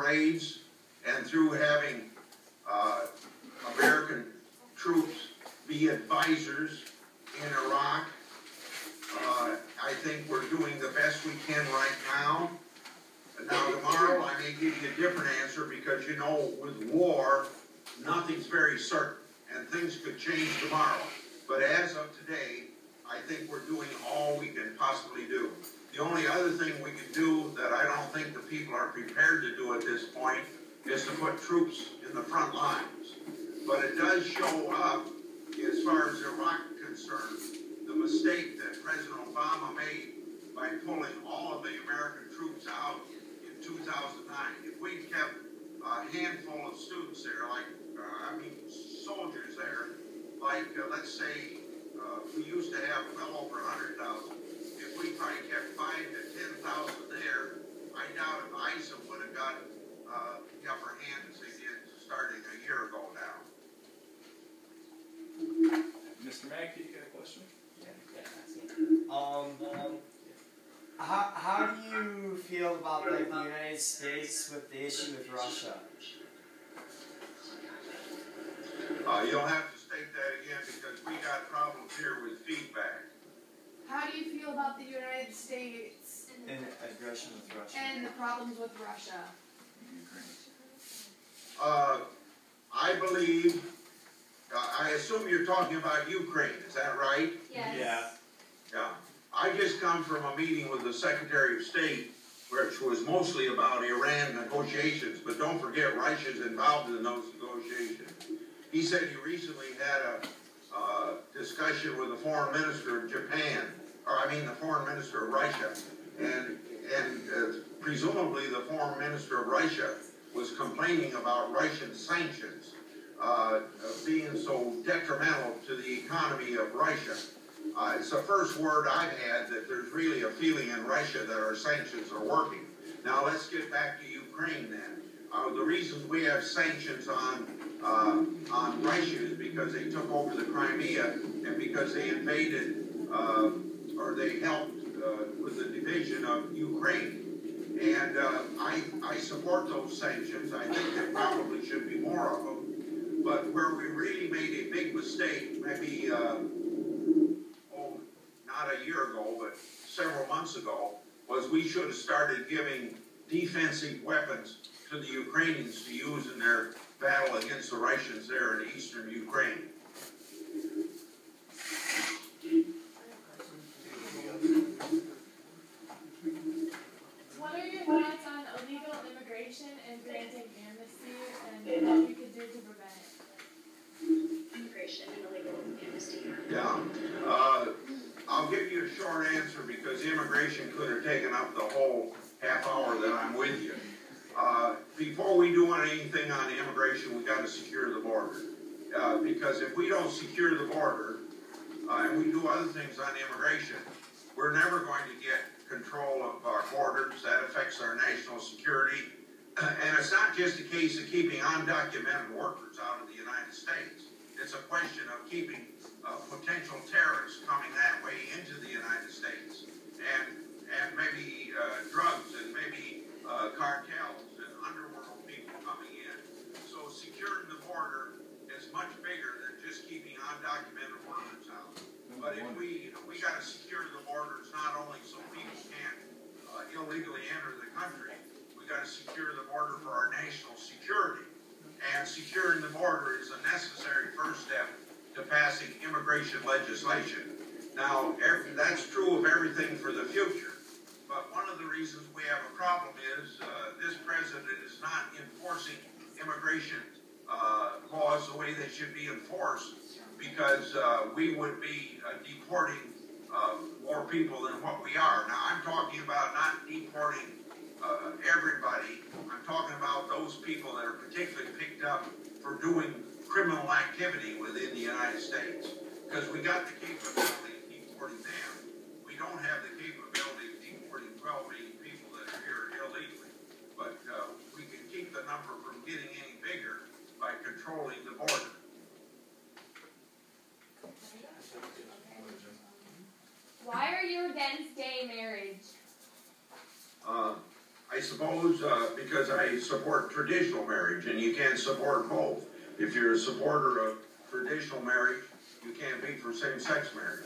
parades and through having American troops be advisors in Iraq. I think we're doing the best we can right now. Now tomorrow I may give you a different answer because, you know, with war, nothing's very certain and things could change tomorrow. But as of today, I think we're doing all we can possibly do. The only other thing we can do that I don't think the people are prepared to do at this point is to put troops in the front lines. But it does show up, as far as Iraq is concerned, the mistake that President Obama made by pulling all of the American troops out in 2009. If we'd kept a handful of students there, like, soldiers there, like, let's say, we used to have well over 100,000. If we probably kept 5,000 to 10,000 there, I doubt if ISA would have got the upper hand as they did starting a year ago now. Mr. Mackey, you got a question? How do you feel about like the United States with the issue with Russia? You'll have to state that again because we got problems here with feedback. How do you feel about the United States and aggression with Russia and the problems with Russia? I believe, I assume you're talking about Ukraine, is that right? Yes. Yeah. Yeah. I just come from a meeting with the Secretary of State, which was mostly about Iran negotiations, but don't forget Russia's involved in those negotiations. He said he recently had a discussion with the foreign minister of Japan, the foreign minister of Russia, and presumably the foreign minister of Russia was complaining about Russian sanctions being so detrimental to the economy of Russia. It's the first word I've had that there's really a feeling in Russia that our sanctions are working. Now let's get back to Ukraine then. The reasons we have sanctions on Russia is because they took over the Crimea and because they invaded or they helped with the division of Ukraine. And I support those sanctions. I think there probably should be more of them. But where we really made a big mistake, maybe, not a year ago, but several months ago, was we should have started giving defensive weapons to the Ukrainians to use in their battle against the Russians there in eastern Ukraine. What are your thoughts on illegal immigration and granting amnesty and what we could do to prevent it? Immigration and illegal amnesty. Yeah. I'll give you a short answer because immigration could have taken up the whole half hour that I'm with you. Before we do anything on immigration, we got to secure the border. Because if we don't secure the border, and we do other things on immigration, we're never going to get control of our borders. That affects our national security. And it's not just a case of keeping undocumented workers out of the United States. It's a question of keeping potential terrorists coming that way into the United States. And maybe drugs and maybe cartels and underworld people coming in. So securing the border is much bigger than just keeping undocumented workers out. But if we got to secure the borders not only so people can't illegally enter the country, we got to secure the border for our national security. And securing the border is a necessary first step to passing immigration legislation. Now, that's true of everything for the future. But one of the reasons we have a problem is this president is not enforcing immigration laws the way they should be enforced because we would be deporting more people than what we are. Now, I'm talking about not deporting everybody. I'm talking about those people that are particularly picked up for doing criminal activity within the United States. Because we got the capability of deporting them. We don't have the capability of deporting 12 million people that are here illegally. But we can keep the number from getting any bigger by controlling the border. Why are you against gay marriage? I suppose suppose, because I support traditional marriage, and you can't support both. If you're a supporter of traditional marriage, you can't be for same-sex marriage.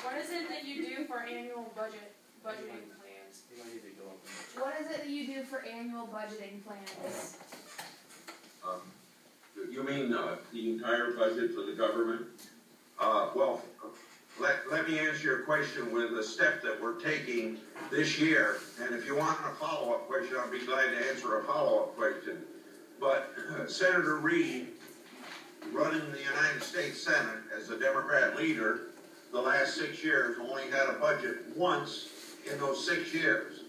What is it that you do for annual budgeting plans? What is it that you do for annual budgeting plans? You mean the entire budget for the government? Well, let me answer your question with a step that we're taking this year. And if you want a follow-up question, I'll be glad to answer a follow-up question. But Senator Reid, running the United States Senate as a Democrat leader, the last 6 years only had a budget once in those 6 years.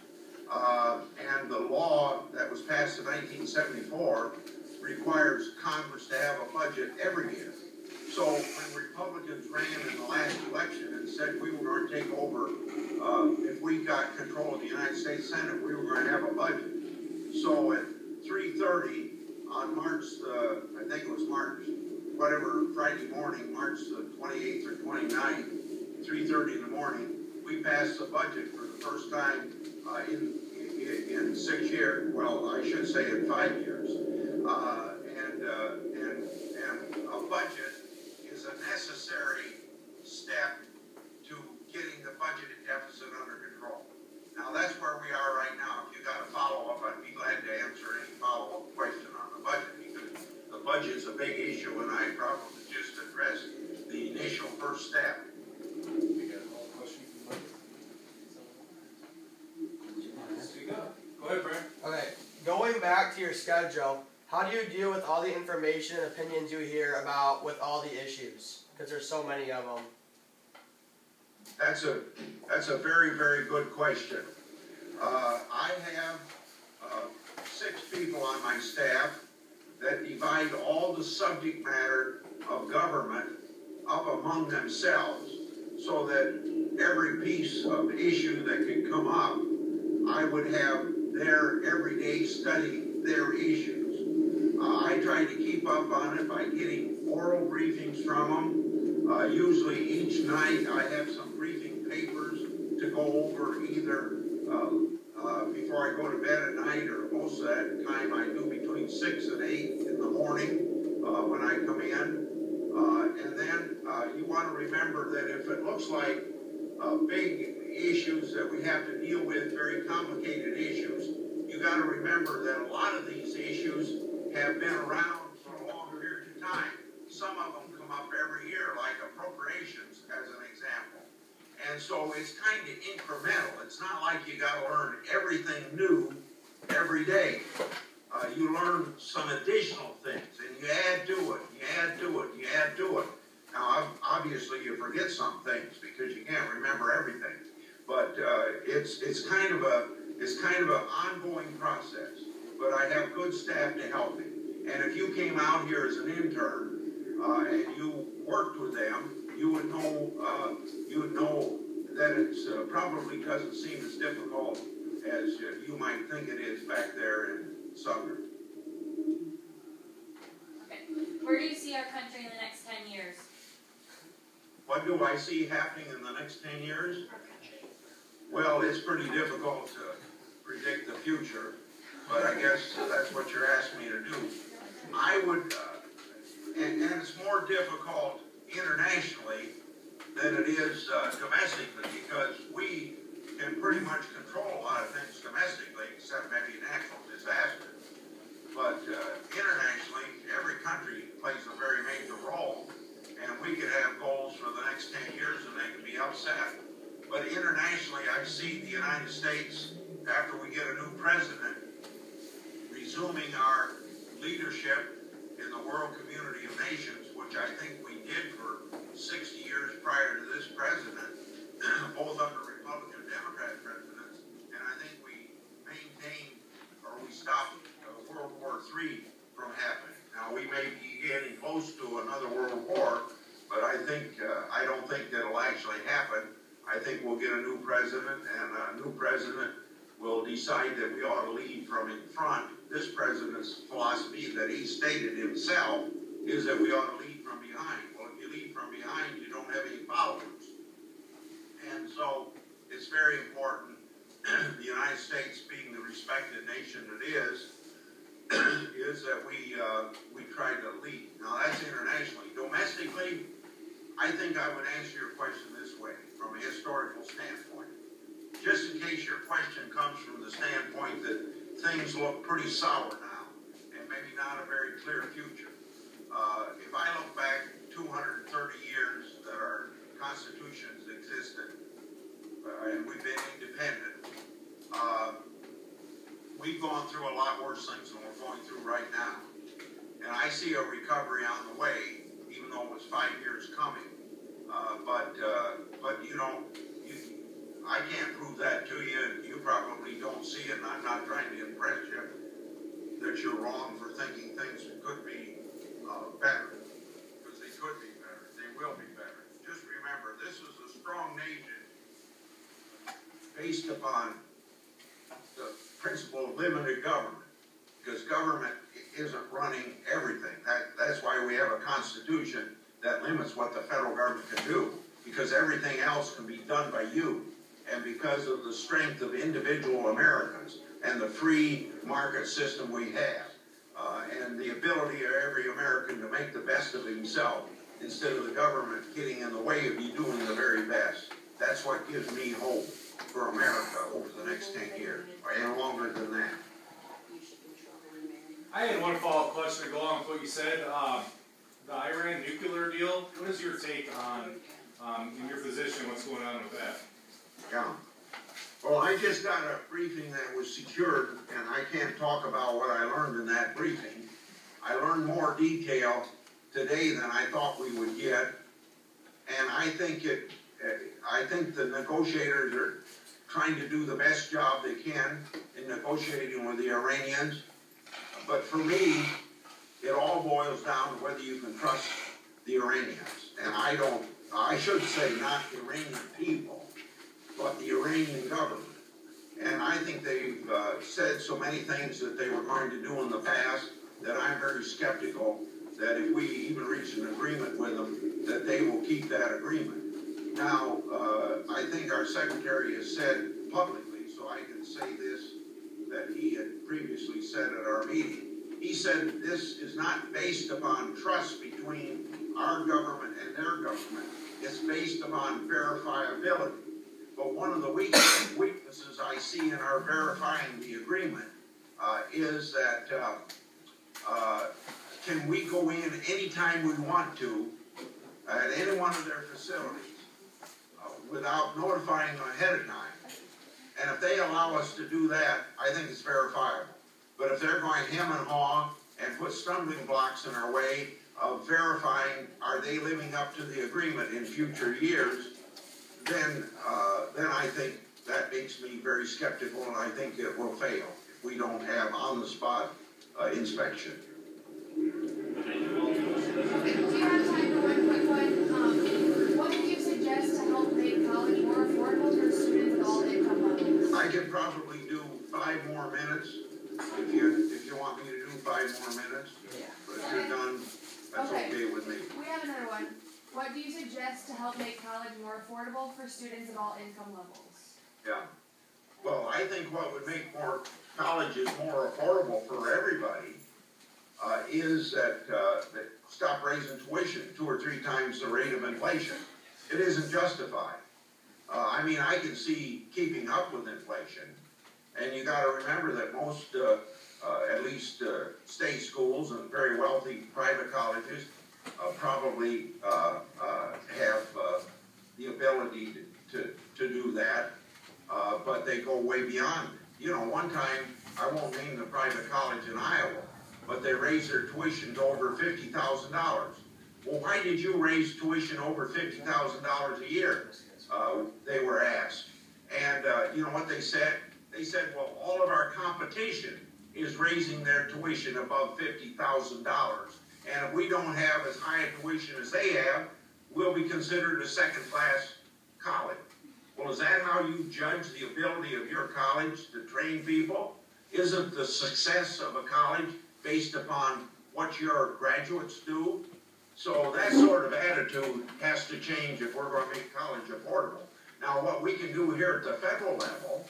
And the law that was passed in 1974 requires Congress to have a budget every year. So when Republicans ran in the last election and said we were going to take over, if we got control of the United States Senate, we were going to have a budget. So at 3:30 on March, I think it was March, whatever, Friday morning, March the 28th or 29th, 3:30 in the morning, we passed the budget for the first time in 6 years. Well, I should say in 5 years. And a budget is a necessary step to getting the budget deficit under control. Now that's where we are right now. If you got a follow-up, I'd be glad to answer any follow-up question on the budget, because the budget's a big issue, and I probably just addressed the initial first step. We got a question from Mike. Go ahead, Brian. Okay, going back to your schedule, how do you deal with all the information and opinions you hear about with all the issues? Because there's so many of them. That's a very, very good question. I have 6 people on my staff that divide all the subject matter of government up among themselves, so that every piece of issue that can come up, I would have their everyday studying their issues. I try to keep up on it by getting oral briefings from them. Usually each night I have some briefing papers to go over either before I go to bed at night, or most of that time I do between 6 and 8 in the morning when I come in. And then you want to remember that if it looks like big issues that we have to deal with, very complicated issues, you got to remember that a lot of these issues have been around for a long period of time. Some of them come up every year, like appropriations as an example. And so it's kind of incremental. It's not like you got to learn everything new every day. You learn some additional things, and you add to it, you add to it, you add to it. Now, obviously, you forget some things because you can't remember everything. But it's kind of an ongoing process. But I have good staff to help me. And if you came out here as an intern and you worked with them, you would know that it's probably doesn't seem as difficult as you might think it is back there in Sumner. Okay. Where do you see our country in the next 10 years? What do I see happening in the next 10 years? Well, it's pretty difficult to predict the future, but I guess that's what you're asking me to do. I would, and it's more difficult internationally than it is domestically, because we can pretty much control a lot of things domestically, except maybe natural disasters. But internationally, every country plays a very major role, and we could have goals for the next 10 years and they could be upset. But internationally, I see the United States, after we get a new president, resuming our leadership in the world community of nations, which I think we did for 60 years prior to this president, both under Republican and Democrat presidents, and I think we maintained, or we stopped World War III from happening. Now, we may be getting close to another world war, but I don't think that'll actually happen. I think we'll get a new president, and a new president will decide that we ought to lead from in front. This president's philosophy that he stated himself is that we ought to lead from behind. Well, if you lead from behind, you don't have any followers. And so it's very important nation that is that we try to lead. Now that's internationally. Domestically, I think I would answer your question this way, from a historical standpoint. Just in case your question comes from the standpoint that things look pretty sour now, and maybe not a very clear future. If I look back 230 years that our constitutions existed, and we've been independent, we've gone through a lot worse things than we're going through right now. And I see a recovery on the way, even though it was 5 years coming. But you know, I can't prove that to you, and you probably don't see it, and I'm not trying to impress you that you're wrong for thinking things could be better. Because they could be better. They will be better. Just remember, this is a strong nation based upon the principle of limited government. Because government isn't running everything. That's why we have a constitution that limits what the federal government can do. Because everything else can be done by you. And because of the strength of individual Americans and the free market system we have, and the ability of every American to make the best of himself instead of the government getting in the way of you doing the very best. That's what gives me hope for America over the next 10 years, and longer than that. I had one follow-up question to go along with what you said. The Iran nuclear deal, what is your take on, in your position, what's going on with that? Yeah. Well, I just got a briefing that was secured, and I can't talk about what I learned in that briefing. I learned more detail today than I thought we would get, and I think the negotiators are trying to do the best job they can in negotiating with the Iranians. But for me, it all boils down to whether you can trust the Iranians. And I should say not the Iranian people, but the Iranian government. And I think they've said so many things that they were going to do in the past that I'm very skeptical that if we even reach an agreement with them, that they will keep that agreement. Now, I think our secretary has said publicly, so I can say this, that he had previously said at our meeting. He said this is not based upon trust between our government and their government. It's based upon verifiability. But one of the weaknesses I see in our verifying the agreement is that can we go in anytime we want to at any one of their facilities without notifying them ahead of time? And if they allow us to do that, I think it's verifiable. But if they're going hem and haw and put stumbling blocks in our way of verifying are they living up to the agreement in future years, then I think that makes me very skeptical, and I think it will fail if we don't have on-the-spot inspection. Okay, do you have time for one quick one? What would you suggest to help make college more affordable for students of all income levels? I can probably do 5 more minutes if you want me to do 5 more minutes. Yeah. But if you're done, that's okay with me. We have another one. What do you suggest to help make college more affordable for students of all income levels? Yeah. Well, I think what would make colleges more affordable for everybody is that stop raising tuition 2 or 3 times the rate of inflation. It isn't justified. I mean, I can see keeping up with inflation, and you got to remember that most, at least state schools and very wealthy private colleges, probably have the ability to do that, but they go way beyond it. You know, one time, I won't name the private college in Iowa, but they raised their tuition to over $50,000. Well, why did you raise tuition over $50,000 a year? They were asked. And you know what they said? They said, well, all of our competition is raising their tuition above $50,000. And if we don't have as high a tuition as they have, we'll be considered a second-class college. Well, is that how you judge the ability of your college to train people? Isn't the success of a college based upon what your graduates do? So that sort of attitude has to change if we're going to make college affordable. Now, what we can do here at the federal level